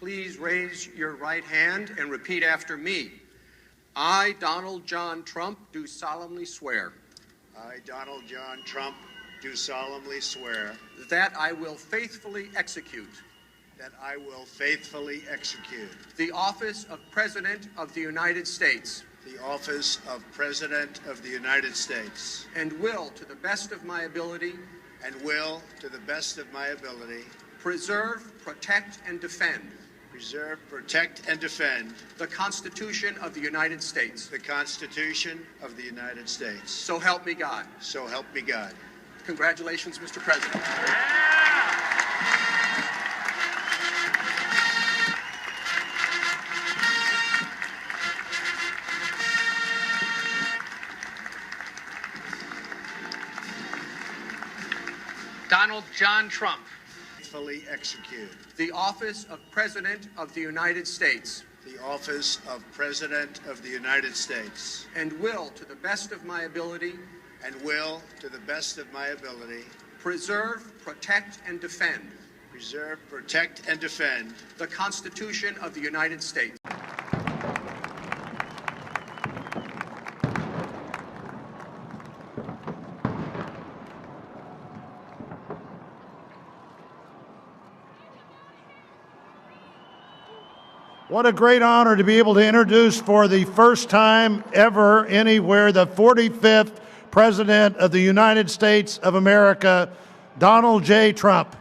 please raise your right hand and repeat after me. I, Donald John Trump, do solemnly swear. I, Donald John Trump, do solemnly swear that I will faithfully execute the office of President of the United States the office of President of the United States and will, to the best of my ability, preserve, protect, and defend the Constitution of the United States. So help me God. So help me God. Congratulations, Mr. President. Donald John Trump. Faithfully execute the office of President of the United States. The office of President of the United States. And will, to the best of my ability, preserve, protect, and defend the Constitution of the United States. What a great honor to be able to introduce for the first time ever anywhere the 45th President of the United States of America, Donald J. Trump.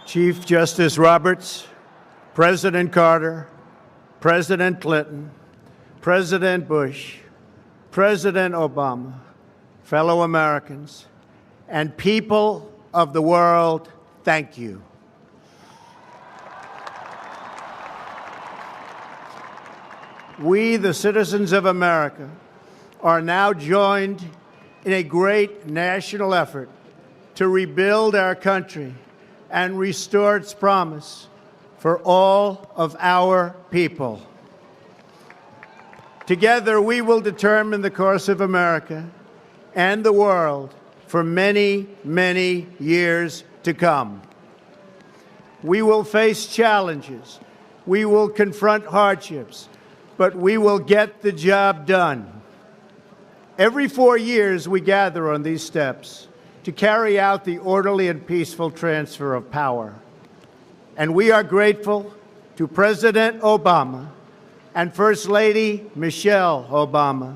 Chief Justice Roberts, President Carter, President Clinton, President Bush, President Obama, fellow Americans, and people of the world, thank you. We, the citizens of America, are now joined in a great national effort to rebuild our country and restore its promise for all of our people. Together, we will determine the course of America and the world for many, many years to come. We will face challenges. We will confront hardships, but we will get the job done. Every 4 years, we gather on these steps to carry out the orderly and peaceful transfer of power. And we are grateful to President Obama and First Lady Michelle Obama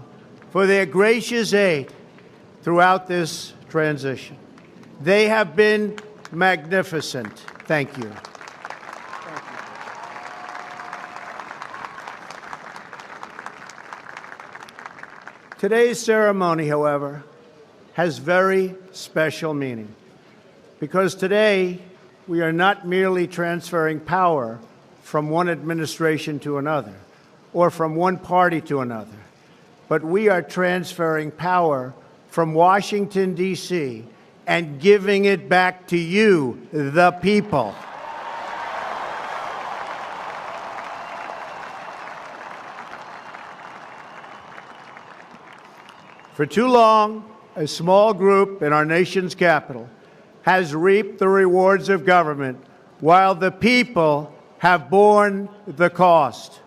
for their gracious aid throughout this transition. They have been magnificent. Thank you. Today's ceremony, however, has very special meaning, because today we are not merely transferring power from one administration to another or from one party to another, but we are transferring power from Washington, D.C., and giving it back to you, the people. For too long, a small group in our nation's capital has reaped the rewards of government while the people have borne the cost.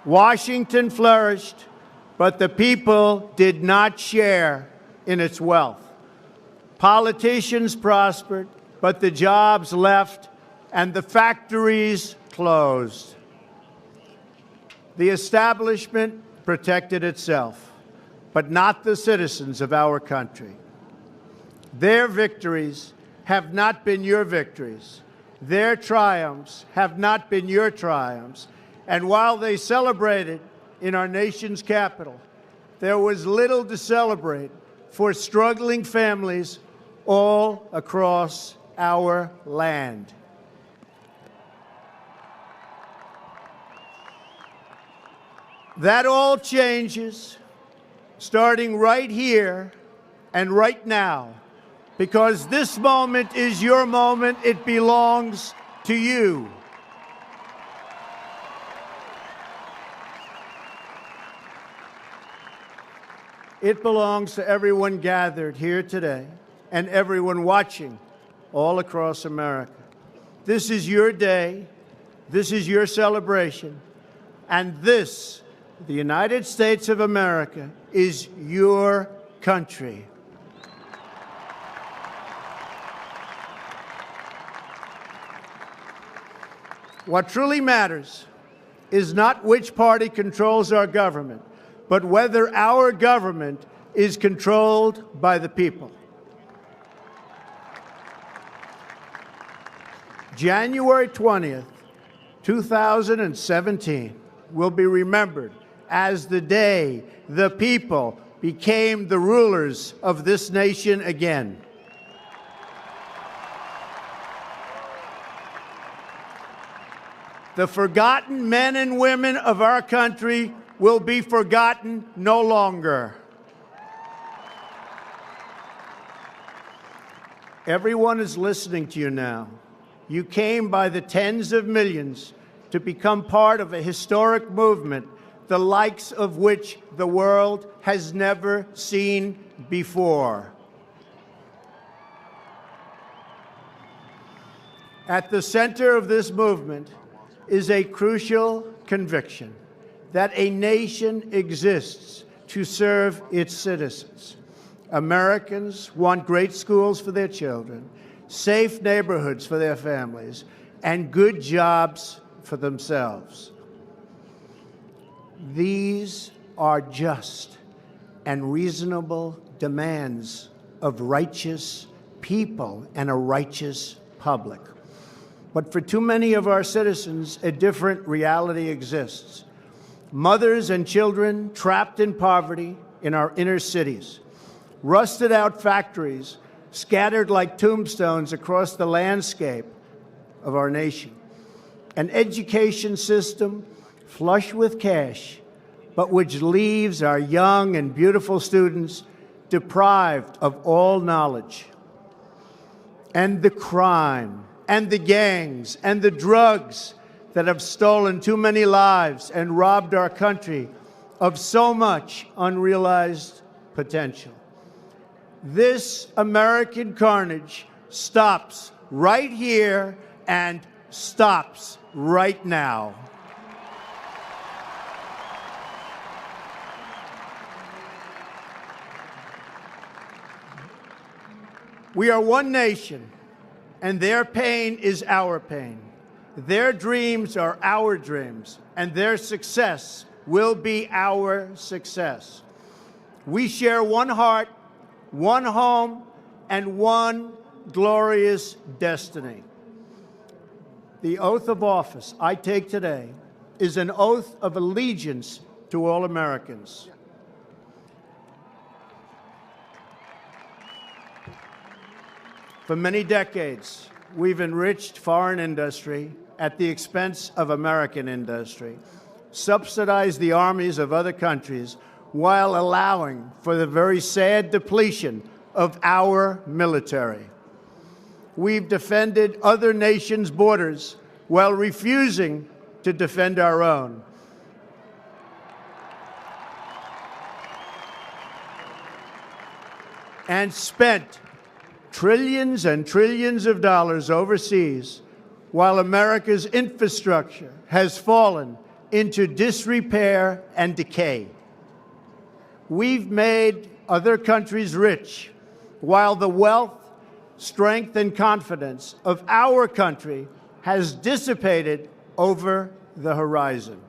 Washington flourished, but the people did not share in its wealth. Politicians prospered, but the jobs left and the factories closed. The establishment protected itself, but not the citizens of our country. Their victories have not been your victories. Their triumphs have not been your triumphs. And while they celebrated in our nation's capital, there was little to celebrate for struggling families all across our land. That all changes starting right here and right now, because this moment is your moment. It belongs to you. It belongs to everyone gathered here today and everyone watching all across America. This is your day. This is your celebration. And this, the United States of America, is your country. What truly matters is not which party controls our government, but whether our government is controlled by the people. January 20th, 2017 will be remembered as the day the people became the rulers of this nation again. The forgotten men and women of our country will be forgotten no longer. Everyone is listening to you now. You came by the tens of millions to become part of a historic movement, the likes of which the world has never seen before. At the center of this movement is a crucial conviction that a nation exists to serve its citizens. Americans want great schools for their children, safe neighborhoods for their families, and good jobs for themselves. These are just and reasonable demands of righteous people and a righteous public. But for too many of our citizens, a different reality exists. Mothers and children trapped in poverty in our inner cities, rusted out factories scattered like tombstones across the landscape of our nation, an education system flush with cash, but which leaves our young and beautiful students deprived of all knowledge. And the crime, and the gangs, and the drugs that have stolen too many lives and robbed our country of so much unrealized potential. This American carnage stops right here and stops right now. We are one nation, and their pain is our pain. Their dreams are our dreams, and their success will be our success. We share one heart, one home, and one glorious destiny. The oath of office I take today is an oath of allegiance to all Americans. For many decades, we've enriched foreign industry at the expense of American industry, subsidized the armies of other countries while allowing for the very sad depletion of our military. We've defended other nations' borders while refusing to defend our own. And spent trillions and trillions of dollars overseas while America's infrastructure has fallen into disrepair and decay. We've made other countries rich while the wealth, strength, and confidence of our country has dissipated over the horizon.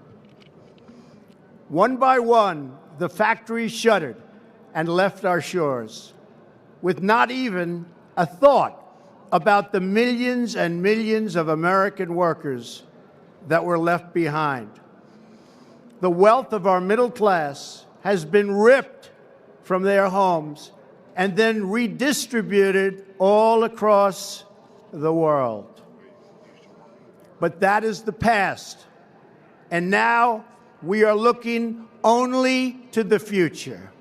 One by one, the factories shuttered and left our shores, with not even a thought about the millions and millions of American workers that were left behind. The wealth of our middle class has been ripped from their homes and then redistributed all across the world. But that is the past. And now We are looking only to the future.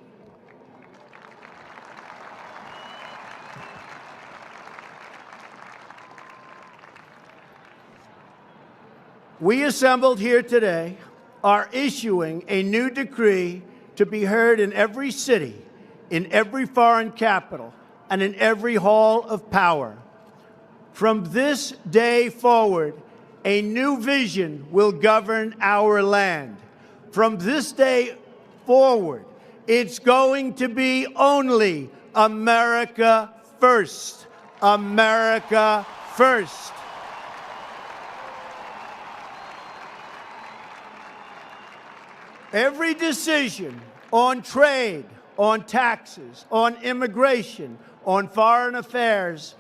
We assembled here today are issuing a new decree to be heard in every city, in every foreign capital, and in every hall of power. From this day forward, a new vision will govern our land. From this day forward, it's going to be only America first. America first. Every decision on trade, on taxes, on immigration, on foreign affairs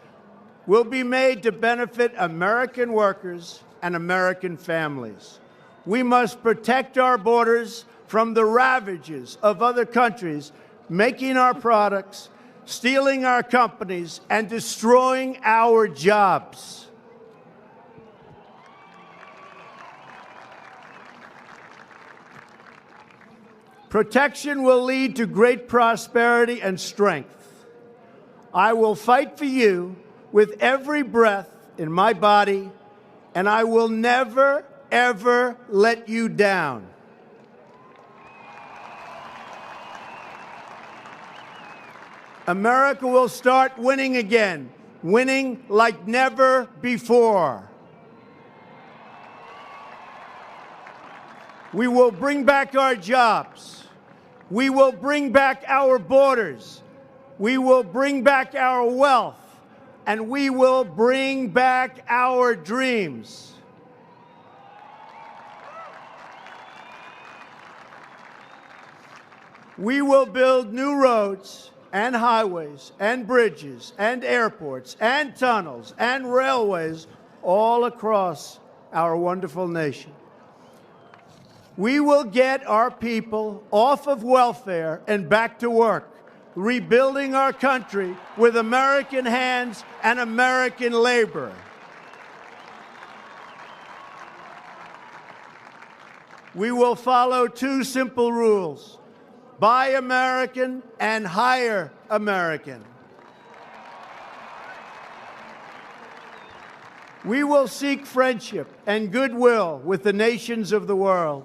will be made to benefit American workers and American families. We must protect our borders from the ravages of other countries making our products, stealing our companies, and destroying our jobs. Protection will lead to great prosperity and strength. I will fight for you with every breath in my body, and I will never, ever let you down. America will start winning again, winning like never before. We will bring back our jobs. We will bring back our borders. We will bring back our wealth. And we will bring back our dreams. We will build new roads and highways and bridges and airports and tunnels and railways all across our wonderful nation. We will get our people off of welfare and back to work, rebuilding our country with American hands and American labor. We will follow two simple rules: buy American and hire American. We will seek friendship and goodwill with the nations of the world,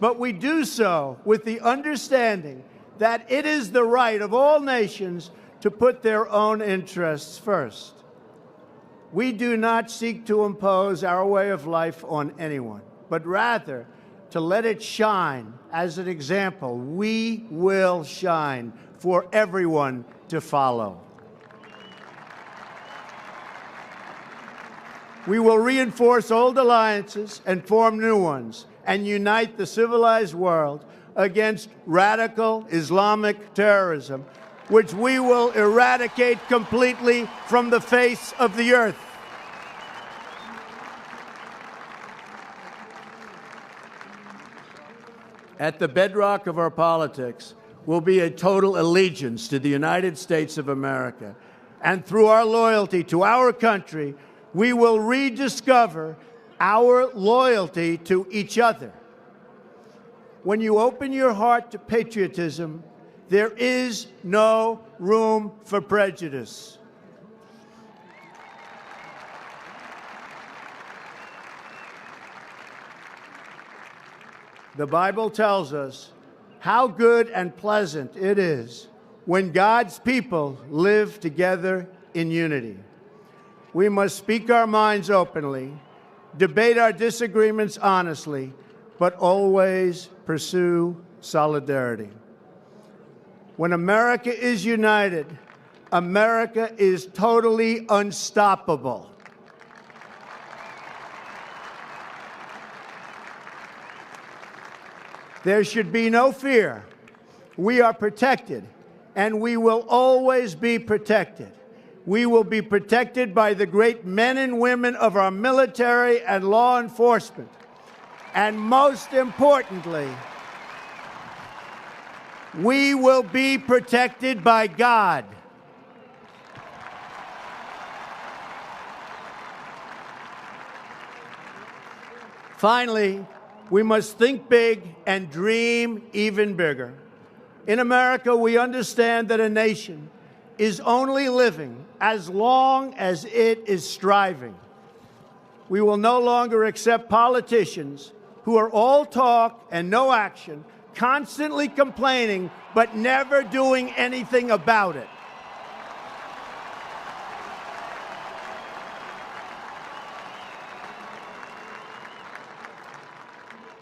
but we do so with the understanding that it is the right of all nations to put their own interests first. We do not seek to impose our way of life on anyone, but rather to let it shine as an example. We will shine for everyone to follow. We will reinforce old alliances and form new ones, and unite the civilized world against radical Islamic terrorism, which we will eradicate completely from the face of the earth. At the bedrock of our politics will be a total allegiance to the United States of America. And through our loyalty to our country, we will rediscover our loyalty to each other. When you open your heart to patriotism, there is no room for prejudice. The Bible tells us how good and pleasant it is when God's people live together in unity. We must speak our minds openly, debate our disagreements honestly, but always pursue solidarity. When America is united, America is totally unstoppable. There should be no fear. We are protected, and we will always be protected. We will be protected by the great men and women of our military and law enforcement. And most importantly, we will be protected by God. Finally, We must think big and dream even bigger. In America, we understand that a nation is only living as long as it is striving. We will no longer accept politicians who are all talk and no action, constantly complaining but never doing anything about it.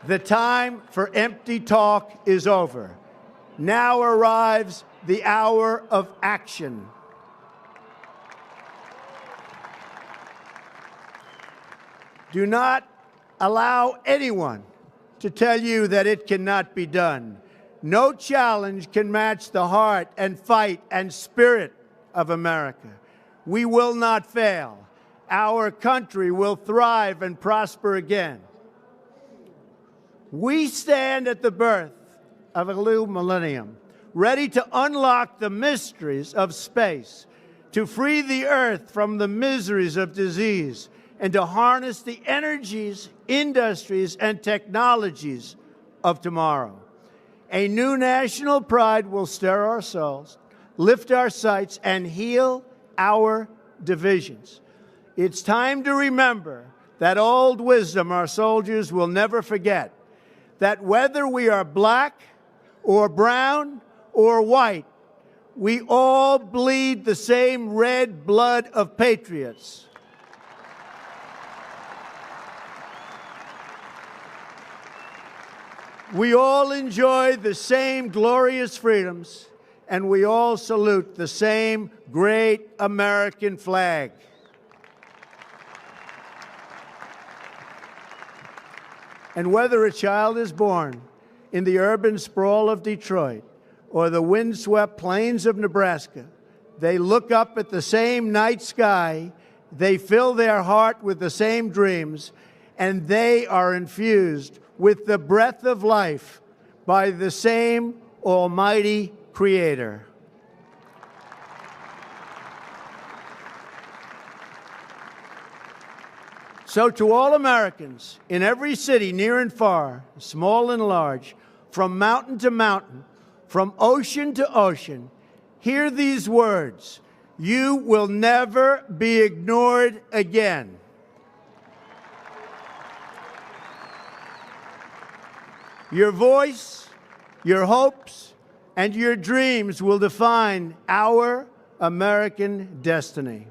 The time for empty talk is over. Now arrives the hour of action. Do not allow anyone to tell you that it cannot be done. No challenge can match the heart and fight and spirit of America. We will not fail. Our country will thrive and prosper again. We stand at the birth of a new millennium, ready to unlock the mysteries of space, to free the earth from the miseries of disease, and to harness the energies, industries, and technologies of tomorrow. A new national pride will stir our souls, lift our sights, and heal our divisions. It's time to remember that old wisdom our soldiers will never forget, that whether we are black or brown or white, we all bleed the same red blood of patriots. We all enjoy the same glorious freedoms, and we all salute the same great American flag. And whether a child is born in the urban sprawl of Detroit or the windswept plains of Nebraska, they look up at the same night sky, they fill their heart with the same dreams, and they are infused with the breath of life by the same almighty Creator. So to all Americans in every city, near and far, small and large, from mountain to mountain, from ocean to ocean, hear these words: you will never be ignored again. Your voice, your hopes, and your dreams will define our American destiny.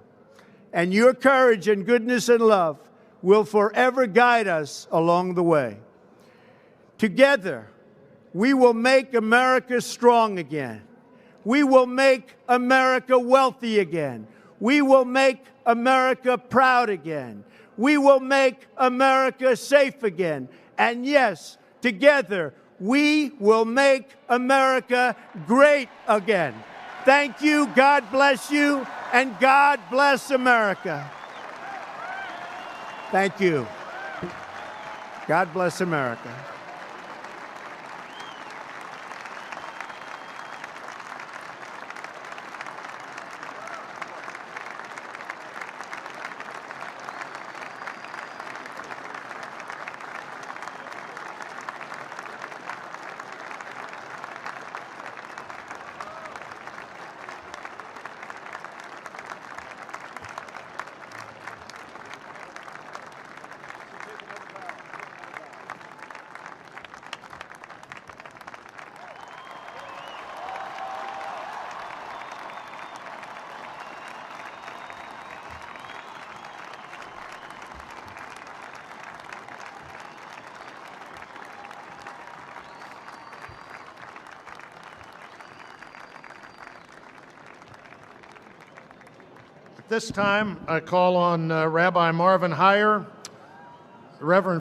And your courage and goodness and love will forever guide us along the way. Together, we will make America strong again. We will make America wealthy again. We will make America proud again. We will make America safe again. And yes, together, we will make America great again. Thank you, God bless you, and God bless America. Thank you. God bless America. At this time, I call on Rabbi Marvin Heyer, Reverend